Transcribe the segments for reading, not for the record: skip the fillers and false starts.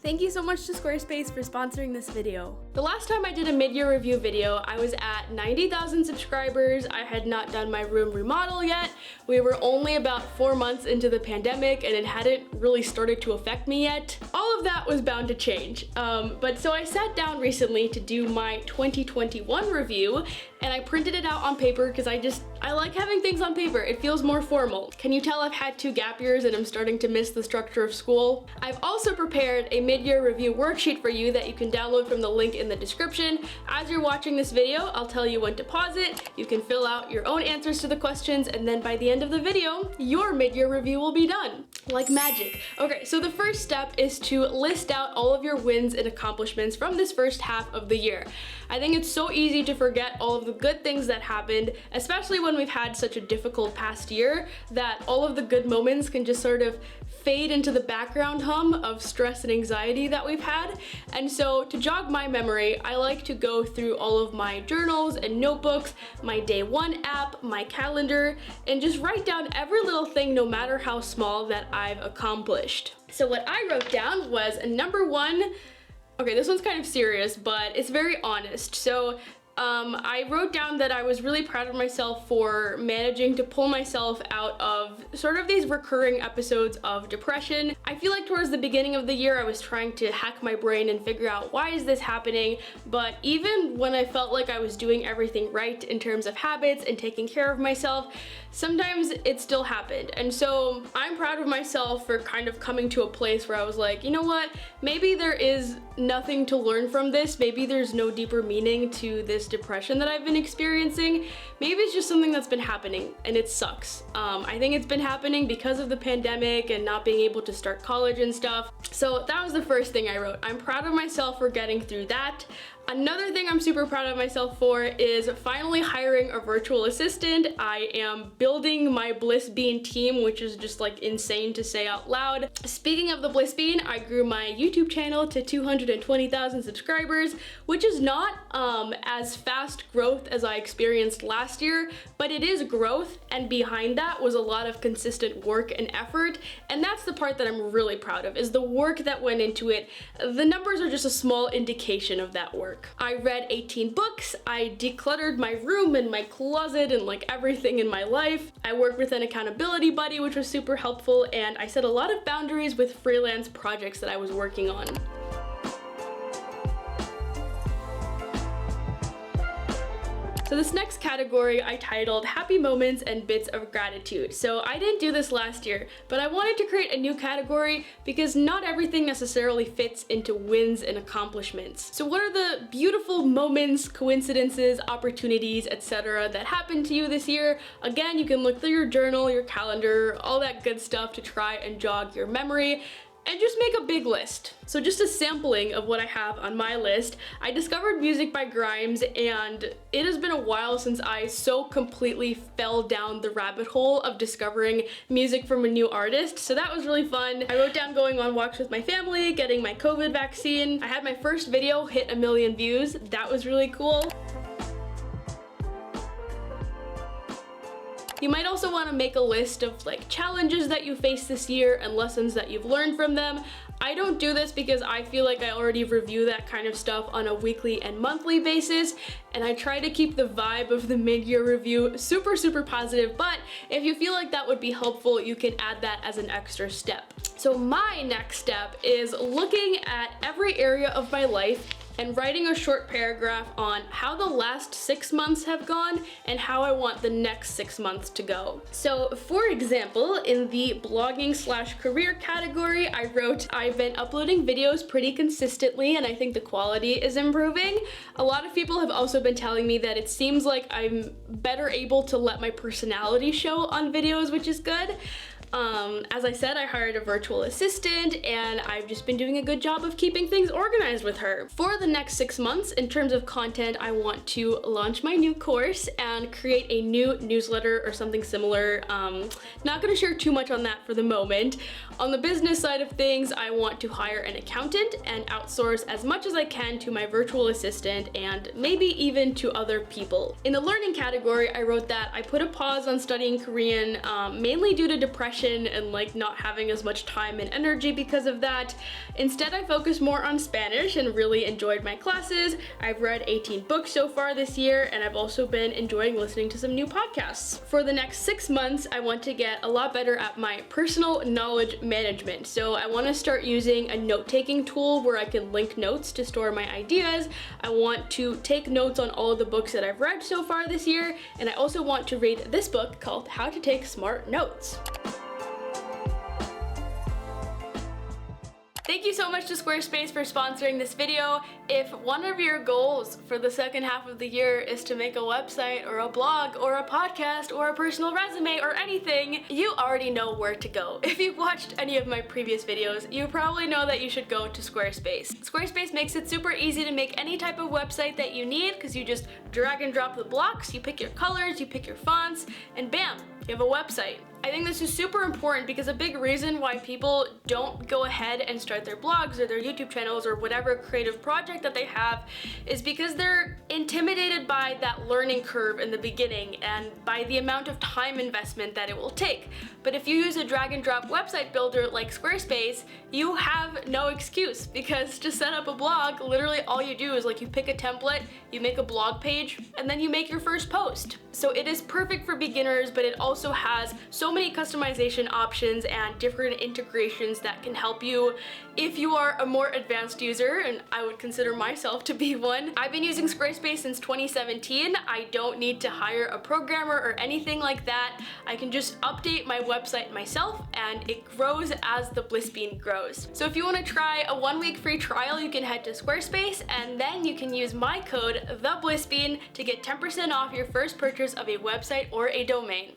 Thank you so much to Squarespace for sponsoring this video. The last time I did a mid-year review video, I was at 90,000 subscribers. I had not done my room remodel yet. We were only about 4 months into the pandemic and it hadn't really started to affect me yet. All of that was bound to change. But so I sat down recently to do my 2021 review and I printed it out on paper because I like having things on paper. It feels more formal. Can you tell I've had 2 gap years and I'm starting to miss the structure of school? I've also prepared a mid-year review worksheet for you that you can download from the link in the description. As you're watching this video, I'll tell you when to pause it. You can fill out your own answers to the questions, and then by the end of the video, your mid-year review will be done. Like magic. Okay, so the first step is to list out all of your wins and accomplishments from this first half of the year. I think it's so easy to forget all of the good things that happened, especially when we've had such a difficult past year, that all of the good moments can just sort of fade into the background hum of stress and anxiety that we've had. And so to jog my memory, I like to go through all of my journals and notebooks, my day one app, my calendar, and just write down every little thing, no matter how small, that I've accomplished. So what I wrote down was number 1, okay, this one's kind of serious, but it's very honest. So I wrote down that I was really proud of myself for managing to pull myself out of sort of these recurring episodes of depression. I feel like towards the beginning of the year I was trying to hack my brain and figure out why is this happening, but even when I felt like I was doing everything right in terms of habits and taking care of myself, sometimes it still happened. And so I'm proud of myself for kind of coming to a place where I was like, you know what, maybe there is nothing to learn from this, maybe there's no deeper meaning to this depression that I've been experiencing. Maybe it's just something that's been happening and it sucks. I think it's been happening because of the pandemic and not being able to start college and stuff. So that was the first thing I wrote. I'm proud of myself for getting through that. Another thing I'm super proud of myself for is finally hiring a virtual assistant. I am building my Bliss Bean team, which is just like insane to say out loud. Speaking of the Bliss Bean, I grew my YouTube channel to 220,000 subscribers, which is not as fast growth as I experienced last year, but it is growth, and behind that was a lot of consistent work and effort, and that's the part that I'm really proud of, is the work that went into it. The numbers are just a small indication of that work. I read 18 books, I decluttered my room and my closet and like everything in my life. I worked with an accountability buddy, which was super helpful, and I set a lot of boundaries with freelance projects that I was working on. So this next category I titled Happy Moments and Bits of Gratitude. So I didn't do this last year, but I wanted to create a new category because not everything necessarily fits into wins and accomplishments. So what are the beautiful moments, coincidences, opportunities, etc. that happened to you this year? Again, you can look through your journal, your calendar, all that good stuff to try and jog your memory, and just make a big list. So just a sampling of what I have on my list. I discovered music by Grimes, and it has been a while since I so completely fell down the rabbit hole of discovering music from a new artist, so that was really fun. I wrote down going on walks with my family, getting my COVID vaccine. I had my first video hit 1 million views. That was really cool. You might also want to make a list of like challenges that you faced this year and lessons that you've learned from them. I don't do this because I feel like I already review that kind of stuff on a weekly and monthly basis, and I try to keep the vibe of the mid-year review super, super positive, but if you feel like that would be helpful, you can add that as an extra step. So my next step is looking at every area of my life and writing a short paragraph on how the last 6 months have gone and how I want the next 6 months to go. So for example, in the blogging/career category, I wrote, I've been uploading videos pretty consistently and I think the quality is improving. A lot of people have also been telling me that it seems like I'm better able to let my personality show on videos, which is good. As I said, I hired a virtual assistant and I've just been doing a good job of keeping things organized with her. For the next 6 months, in terms of content, I want to launch my new course and create a new newsletter or something similar. Not gonna share too much on that for the moment. On the business side of things, I want to hire an accountant and outsource as much as I can to my virtual assistant and maybe even to other people. In the learning category, I wrote that I put a pause on studying Korean, mainly due to depression depression and like not having as much time and energy because of that. Instead, I focused more on Spanish and really enjoyed my classes. I've read 18 books so far this year, and I've also been enjoying listening to some new podcasts. For the next 6 months, I want to get a lot better at my personal knowledge management. So I want to start using a note-taking tool where I can link notes to store my ideas. I want to take notes on all of the books that I've read so far this year, and I also want to read this book called How to Take Smart Notes. Thank you so much to Squarespace for sponsoring this video. If one of your goals for the second half of the year is to make a website or a blog or a podcast or a personal resume or anything, you already know where to go. If you've watched any of my previous videos, you probably know that you should go to Squarespace. Squarespace makes it super easy to make any type of website that you need because you just drag and drop the blocks, you pick your colors, you pick your fonts, and bam, you have a website. I think this is super important because a big reason why people don't go ahead and start their blogs or their YouTube channels or whatever creative project that they have is because they're intimidated by that learning curve in the beginning and by the amount of time investment that it will take. But if you use a drag and drop website builder like Squarespace, you have no excuse because to set up a blog, literally all you do is like you pick a template, you make a blog page, and then you make your first post. So it is perfect for beginners, but it also has so many customization options and different integrations that can help you if you are a more advanced user, and I would consider myself to be one. I've been using Squarespace since 2017. I don't need to hire a programmer or anything like that. I can just update my website myself and it grows as the Bliss Bean grows. So if you want to try a 1-week free trial, you can head to Squarespace and then you can use my code TheBlissBean to get 10% off your first purchase of a website or a domain.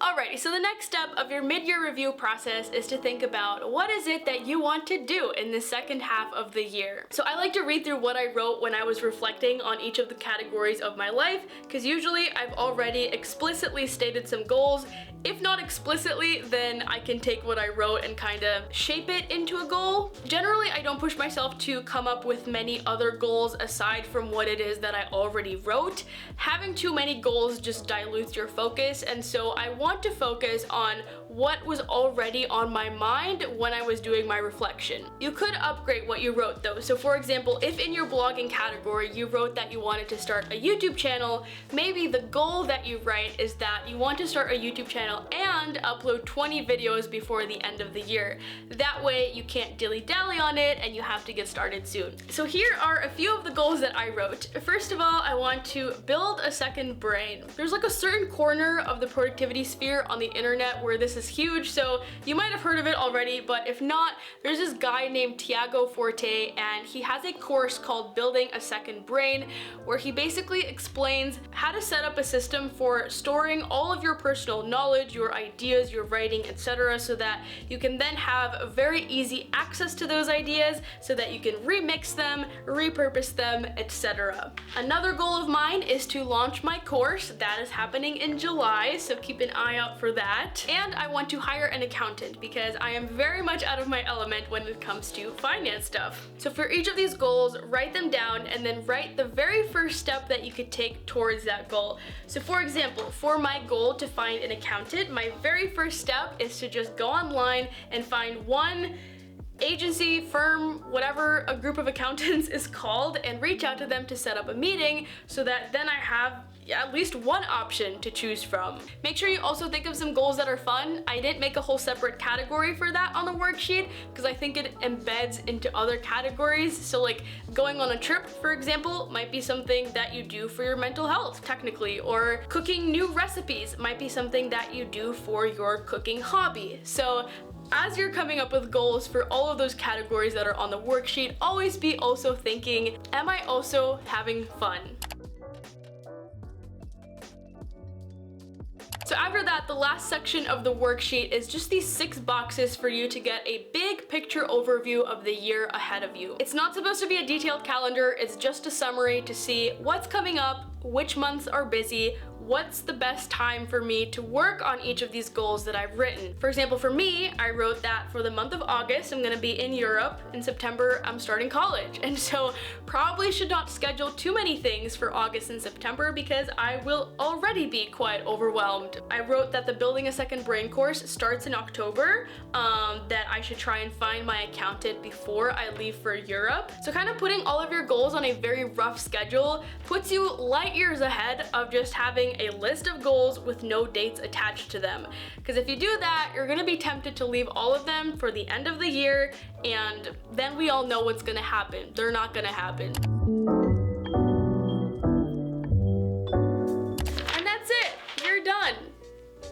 Alrighty, so the next step of your mid-year review process is to think about what is it that you want to do in the second half of the year. So I like to read through what I wrote when I was reflecting on each of the categories of my life, because usually I've already explicitly stated some goals. If not explicitly, then I can take what I wrote and kind of shape it into a goal. Generally, I don't push myself to come up with many other goals aside from what it is that I already wrote. Having too many goals just dilutes your focus, and so I want to focus on what was already on my mind when I was doing my reflection. You could upgrade what you wrote though. So for example, if in your blogging category you wrote that you wanted to start a YouTube channel, maybe the goal that you write is that you want to start a YouTube channel and upload 20 videos before the end of the year. That way you can't dilly-dally on it and you have to get started soon. So here are a few of the goals that I wrote. First of all, I want to build a second brain. There's like a certain corner of the productivity sphere on the internet where this is huge, so you might have heard of it already, but if not, there's this guy named Tiago Forte, and he has a course called Building a Second Brain, where he basically explains how to set up a system for storing all of your personal knowledge, your ideas, your writing, etc., so that you can then have very easy access to those ideas so that you can remix them, repurpose them, etc. Another goal of mine is to launch my course. That is happening in July, so keep an eye out for that. And I want to hire an accountant because I am very much out of my element when it comes to finance stuff. So for each of these goals, write them down and then write the very first step that you could take towards that goal. So for example, for my goal to find an accountant, my very first step is to just go online and find one agency, firm, whatever a group of accountants is called, and reach out to them to set up a meeting so that then I have at least one option to choose from. Make sure you also think of some goals that are fun. I didn't make a whole separate category for that on the worksheet because I think it embeds into other categories. So like going on a trip, for example, might be something that you do for your mental health, technically, or cooking new recipes might be something that you do for your cooking hobby. So as you're coming up with goals for all of those categories that are on the worksheet, always be also thinking, am I also having fun? So after that, the last section of the worksheet is just these 6 boxes for you to get a big picture overview of the year ahead of you. It's not supposed to be a detailed calendar, it's just a summary to see what's coming up, which months are busy, what's the best time for me to work on each of these goals that I've written. For example, for me, I wrote that for the month of August, I'm gonna be in Europe. In September, I'm starting college. And so probably should not schedule too many things for August and September because I will already be quite overwhelmed. I wrote that the Building a Second Brain course starts in October, that I should try and find my accountant before I leave for Europe. So kind of putting all of your goals on a very rough schedule puts you light years ahead of just having a list of goals with no dates attached to them. Because if you do that, you're gonna be tempted to leave all of them for the end of the year, and then we all know what's gonna happen. They're not gonna happen. And that's it, you're done.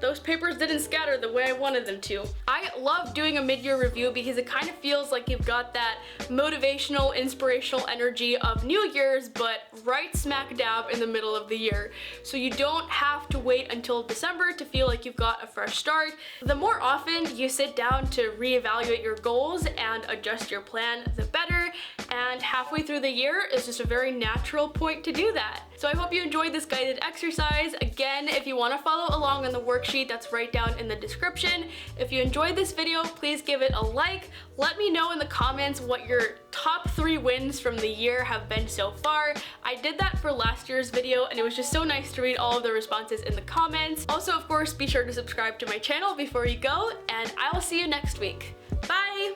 Those papers didn't scatter the way I wanted them to. I love doing a mid-year review because it kind of feels like you've got that motivational, inspirational energy of New Year's, but right smack dab in the middle of the year. So you don't have to wait until December to feel like you've got a fresh start. The more often you sit down to reevaluate your goals and adjust your plan, the better. And halfway through the year is just a very natural point to do that. So I hope you enjoyed this guided exercise. Again, if you want to follow along on the worksheet, that's right down in the description. If you enjoyed this video, please give it a like. Let me know in the comments what your top 3 wins from the year have been so far. I did that for last year's video and it was just so nice to read all of the responses in the comments. Also, of course, be sure to subscribe to my channel before you go, and I will see you next week. Bye!